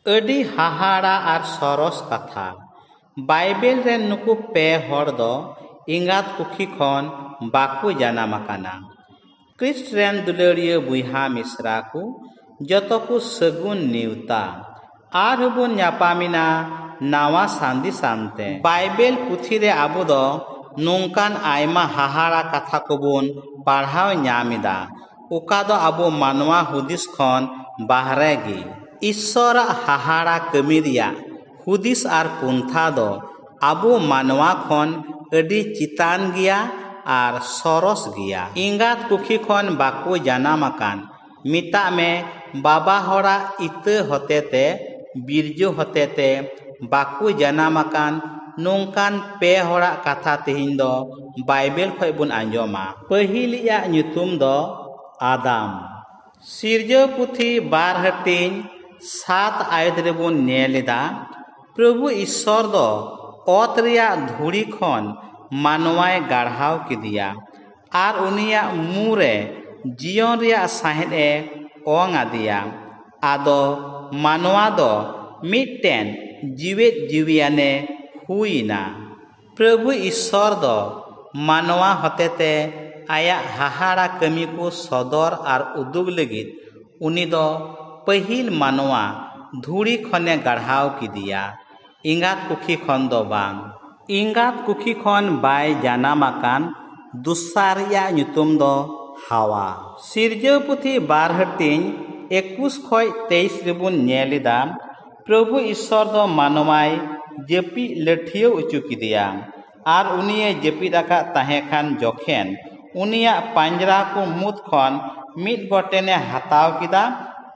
ᱟᱹᱰᱤ ᱦᱟᱦᱟᱲᱟ ᱟᱨ ᱥᱚᱨᱚᱥ ᱠᱟᱛᱷᱟ᱾ ᱵᱟᱭᱵᱮᱞ ᱨᱮᱱ ᱱᱩᱠᱩ ᱯᱮ ᱦᱚᱲ ᱫᱚ ᱮᱸᱜᱟᱛ ᱠᱩᱠᱷᱤ ᱠᱷᱚᱱ ᱵᱟᱠᱚ ᱡᱟᱱᱟᱢ ᱟᱠᱟᱱᱟ᱾ ᱠᱨᱤᱥᱴ ᱨᱮᱱ ᱫᱩᱞᱟᱹᱲᱤᱭᱟᱹ ᱵᱚᱭᱦᱟ ᱢᱤᱥᱨᱟ ᱠᱚ ᱡᱚᱛᱚ ᱠᱚ ᱥᱟᱹᱜᱩᱱ ᱱᱮᱣᱛᱟ ᱟᱨᱦᱚᱸ ᱵᱚᱱ ᱧᱟᱯᱟᱢᱮᱱᱟ ᱱᱟᱣᱟ ᱥᱟᱸᱫᱮᱥ ᱟᱱᱛᱮ᱾ ᱵᱟᱭᱵᱮᱞ ᱯᱩᱛᱷᱤ ᱨᱮ ᱟᱵᱚ ᱫᱚ ᱱᱚᱝᱠᱟᱱ ᱟᱭᱢᱟ ᱦᱟᱦᱟᱲᱟ ᱠᱟᱛᱷᱟ ᱠᱚᱵᱚᱱ ᱯᱟᱲᱦᱟᱣ ᱧᱟᱢ ᱮᱫᱟ ᱚᱠᱟ ᱫᱚ ᱟᱵᱚ ᱢᱟᱱᱣᱟ ᱦᱩᱫᱤᱥ ᱠᱷᱚᱱ ᱵᱟᱦᱨᱮ ᱜᱮ᱾ ᱤᱥᱥᱚᱨᱟᱜ ᱦᱟᱦᱟᱲᱟ ᱠᱟᱹᱢᱤ ᱨᱮᱭᱟᱜ ᱦᱩᱫᱤᱥ ᱟᱨ ᱯᱚᱱᱛᱷᱟ ᱫᱚ ᱟᱵᱚ ᱢᱟᱱᱣᱟ ᱠᱷᱚᱱ ᱟᱹᱰᱤ ᱪᱮᱛᱟᱱ ᱜᱮᱭᱟ ᱟर सरोस गया। एंगात कुखी खन बाको जानाम आकान मिता में बाबा होड़ा इते होतेते बिरजो होतेते बाको जानाम आकान नोंकान पे होड़ा कथा तेहिन दो बाइबल खय बुन आंजोमा। पहिलिया ᱧᱩᱛᱩᱢ दो आदाम। सिरजो पुथी 12 हटिन 7 आयत रे बुन नेलेदा प्रभु ईश्वर दो ओत रिया धुड़ी खन मानवाय गाढ़ाव किदिया आर उनिया मुरे जीवन रिया साहेद ए ओंग आदिया आदो मानवा दो मिट्टेन जीवित जीवियाने हुईना। प्रभु ईश्वर दो मानवा होतेते आया हाहाड़ा कमी को सदर आर उदुग लगित उनी दो पहिल मानवा धुड़ी खने गाढ़ाव किदिया इंगात कुखी खन दो बांग। इंगात कुखी खन बाय जानाम आकान दुसारिया ᱧᱩᱛᱩᱢ दो हावा। सिरजो पुथी 12 हटिन 21 खय 23 रिबुन नेलिदा प्रभु ईश्वर दो मानवाय जपी लठियो उचु किदिया आर उनिये जपिद आका ताहे खान जखेन उनिया पांजरा को मुद खन मिद गोटेने हताव किदा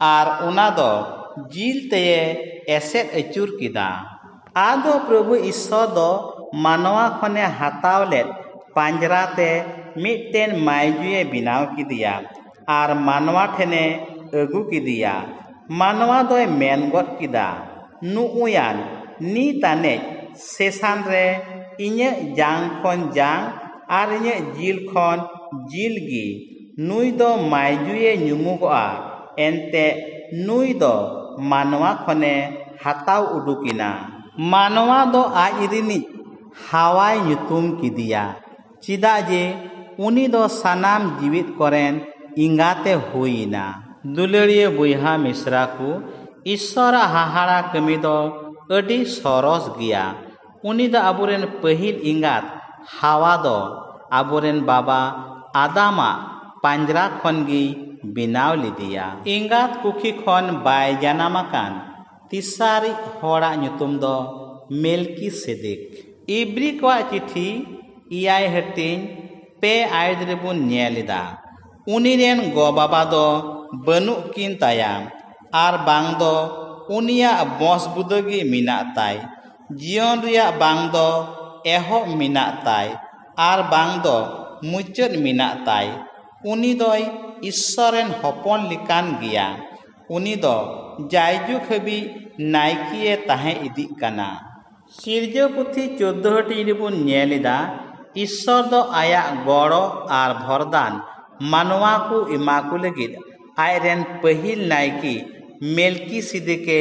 आर उना दो जिल तेये एसेट अचुर किदा। आदो प्रभु ईश्वर दो मानवा खने हताव लेत पांजरा ते मिट्टेन मायजुए बिनाव किदिया आर मानवा ठेने अगु किदिया। मानवा दोय मेन गद किदा नुउयान नी ताने सेसान रे इnye जांग खन जांग आर इnye जिल खन जिल गी नुई दो मायजुए ᱧᱩᱢᱩᱜᱚᱜᱼᱟ एनते नुई दो मानवा खने हताव उडुकिना। मानवा दो आज रिनी हावाय ᱧᱩᱛᱩᱢ किदिया चिदा जे उनी दो सानाम जीवित करेन इंगाते हुईना। दुलड़िया बुइहा मिश्रा को ईश्वरा हाहाड़ा कमी दो अडी सरोस गया। उनी दो आबुरेन पहिल इंगात हावा दो आबुरेन बाबा आदामा पांजरा खन गी बिनाव लिदिया। इंगात कुखी खन बाय जानामाकान तिसारी होड़ा ᱧᱩᱛᱩᱢ दो मेलकी सेदेक। इब्री को चिठी 9 हटिन 2 आयत रे बुन नेलिदा उनी रेन गो बाबा दो बनु किन ताया आर बांग दो उनिया बस बुदगी मिना ताय जीवन रिया बांग दो एहो मिना ताय आर बांग दो मुचद मिना ताय। उनी दोय ईश्वरेन हपन लिकान गिया। उनी दो जायजु खबी नायकिए ताहे इदी काना। सिरजो पुथी 14 हटिन रे बुन नेलिदा ईश्वर दो आया गड़ो आर भरदान मानवा को इमाकु लगिद आयरेन पहिल नायकी मेलकी सिदेके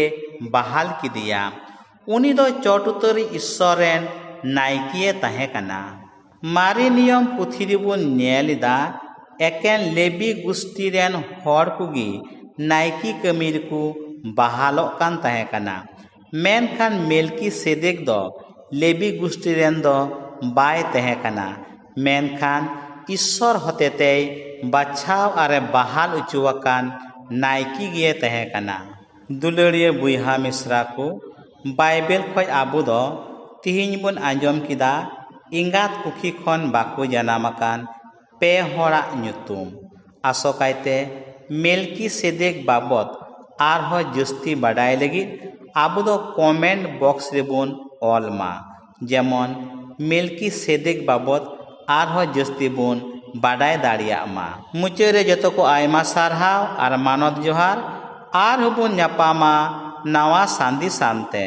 बहाल किदिया। उनी दो चोटुतरी ईश्वरेन नायकिए ताहे काना। मारी नियम पुथी रे बुन नेलिदा एकेन लेबी गुस्टी रेन होड़ कुगी नायकी कमीर को बहालो कान ताहे काना। मेनखान मेलकी सेदेक दो लेबी गुस्टी रेन दो बाय तहे काना मेनखान ईश्वर होतेते बाछाव आरे बहाल उचुवाकान नायकी गिए तहे काना। दुलड़िया बुइहा मिश्रा को बाइबल खय आबो दो तिहिन बुन आंजोम किदा इंगात कुखी खन बाको जानामाकान पे होड़ा ᱧᱩᱛᱩᱢ। आसोकायते मेलकी सेदेक बाबत आरहो जस्ती बाडाय लगिद आबो दो कमेंट बॉक्स रे बुन ऑलमा जेमन मेलकी सेदेक बाबत आरहो जस्ती बुन बाडाय दाड़िया मा। मुचे रे जतो को आयमा सारहाव आर मानद जोहार आर बुन ᱧᱟᱯᱟᱢᱟ नावा सांदी सांते।